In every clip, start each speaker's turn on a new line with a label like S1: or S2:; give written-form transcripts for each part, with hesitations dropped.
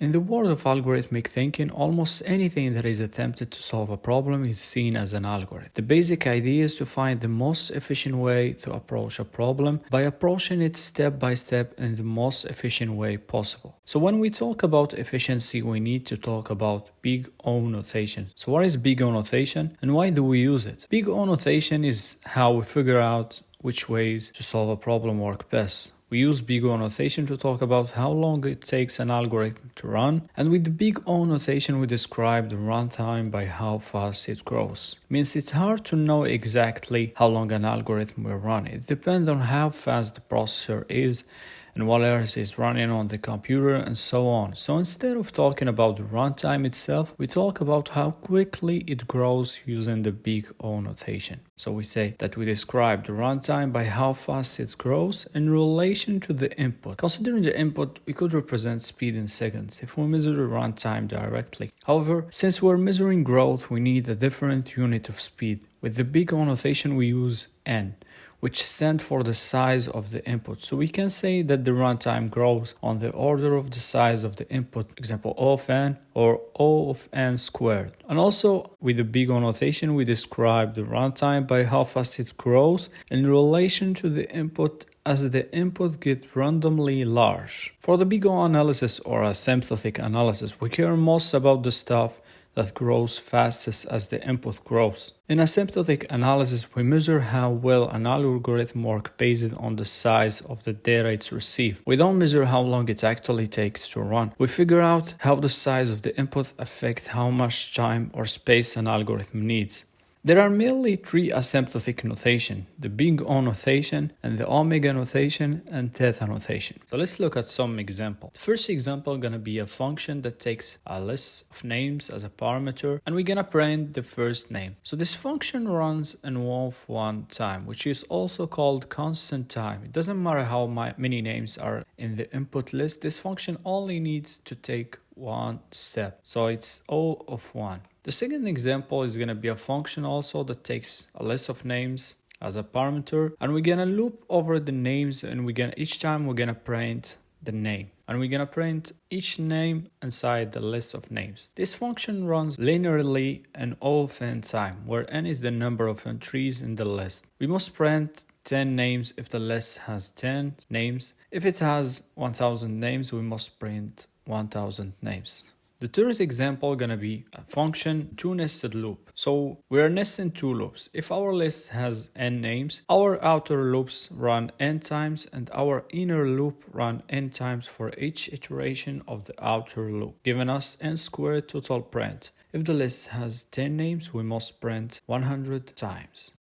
S1: In the world of algorithmic thinking, almost anything that is attempted to solve a problem is seen as an algorithm. The basic idea is to find the most efficient way to approach a problem by approaching it step by step in the most efficient way possible. So when we talk about efficiency, we need to talk about big O notation. So what is big O notation and why do we use it? Big O notation is how we figure out which ways to solve a problem work best. We use big O notation to talk about how long it takes an algorithm to run, and with the big O notation we describe the runtime by how fast it grows. It means it's hard to know exactly how long an algorithm will run. It depends on how fast the processor is and what else is running on the computer and so on. So instead of talking about the runtime itself, we talk about how quickly it grows using the big O notation. So we say that we describe the runtime by how fast it grows in relation to the input. Considering the input, we could represent speed in seconds if we measure the runtime directly. However, since we're measuring growth, we need a different unit of speed. With the big O notation, we use n, which stand for the size of the input. So we can say that the runtime grows on the order of the size of the input, example O of n or O of n squared. And also with the big O notation, we describe the runtime by how fast it grows in relation to the input as the input gets randomly large. For the big O analysis or asymptotic analysis, we care most about the stuff that grows fastest as the input grows. In asymptotic analysis, we measure how well an algorithm works based on the size of the data it's received. We don't measure how long it actually takes to run. We figure out how the size of the input affects how much time or space an algorithm needs. There are mainly three asymptotic notation, the big O notation and the omega notation and theta notation. So let's look at some examples. The first example is going to be a function that takes a list of names as a parameter and we're going to print the first name. So this function runs in one time, which is also called constant time. It doesn't matter how many names are in the input list, this function only needs to take one step. So it's O of 1. The second example is going to be a function also that takes a list of names as a parameter and we're going to loop over the names and each time we're going to print the name and we're going to print each name inside the list of names. This function runs linearly in O of n time, where n is the number of entries in the list. We must print 10 names if the list has 10 names. If it has 1000 names, we must print 1000 names. The third example is going to be a function two-nested loop. So we are nesting two loops. If our list has n names, our outer loops run n times and our inner loop run n times for each iteration of the outer loop, giving us n squared total print. If the list has 10 names, we must print 100 times.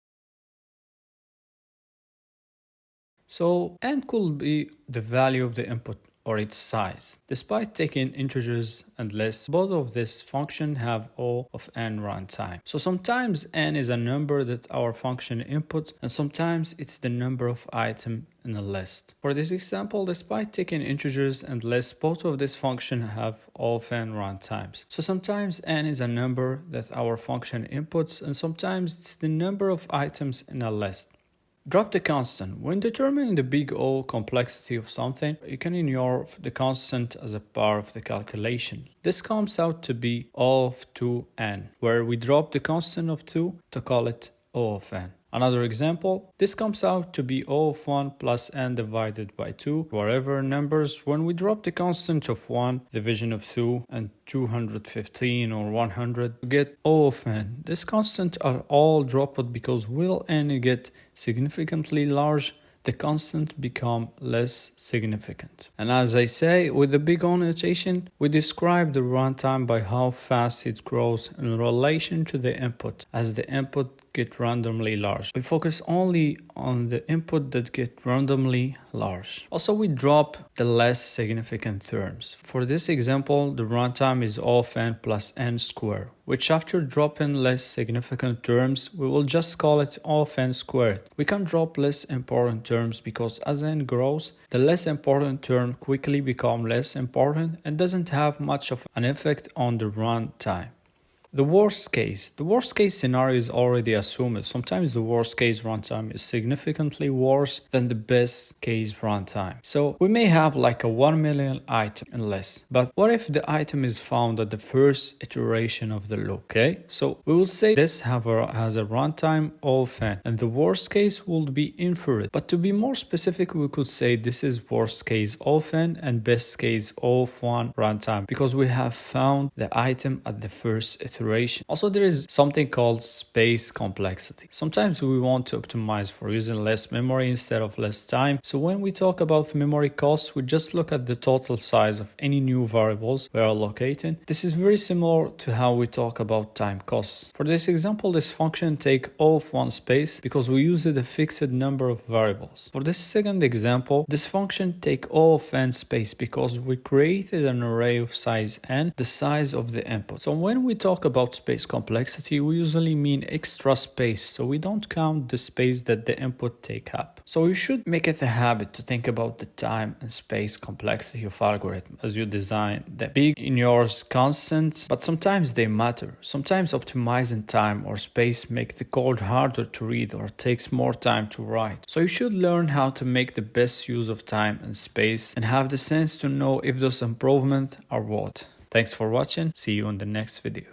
S1: So n could be the value of the input or its size. Despite taking integers and lists, both of this function have O of n runtime. So sometimes n is a number that our function input and sometimes it's the number of items in a list. For this example, despite taking integers and lists, both of this function have O of n runtimes. So sometimes n is a number that our function inputs and sometimes it's the number of items in a list. Drop the constant. When determining the big O complexity of something, you can ignore the constant as a part of the calculation. This comes out to be O of 2n, where we drop the constant of 2 to call it O of n. Another example, this comes out to be O of 1 plus n divided by 2, wherever numbers, when we drop the constant of 1, division of 2, and 215 or 100, we get O of n. These constants are all dropped because will n get significantly large, the constant become less significant. And as I say, with the big O notation, we describe the runtime by how fast it grows in relation to the input, as the input get randomly large. We focus only on the input that get randomly large. Also, we drop the less significant terms. For this example, the runtime is O of n plus n squared, which after dropping less significant terms, we will just call it O of n squared. We can drop less important terms because as n grows, the less important term quickly become less important and doesn't have much of an effect on the runtime. The worst case. The worst case scenario is already assumed. Sometimes the worst case runtime is significantly worse than the best case runtime. So we may have like a 1 million item and less. But what if the item is found at the first iteration of the loop? Okay, so we will say this has a runtime of n, and the worst case will be inferred. But to be more specific, we could say this is worst case of n and best case of 1 runtime, because we have found the item at the first iteration. Also, there is something called space complexity. Sometimes we want to optimize for using less memory instead of less time. So when we talk about memory costs, we just look at the total size of any new variables we are allocating. This is very similar to how we talk about time costs. For this example, this function take O of 1 space because we used a fixed number of variables. For this second example, this function take O of n space because we created an array of size n, the size of the input. So when we talk about space complexity, we usually mean extra space, so we don't count the space that the input take up. So you should make it a habit to think about the time and space complexity of algorithm as you design them. Big in yours constant, but sometimes they matter. Sometimes optimizing time or space make the code harder to read or takes more time to write. So you should learn how to make the best use of time and space and have the sense to know if those improvements are what. Thanks for watching. See you in the next video.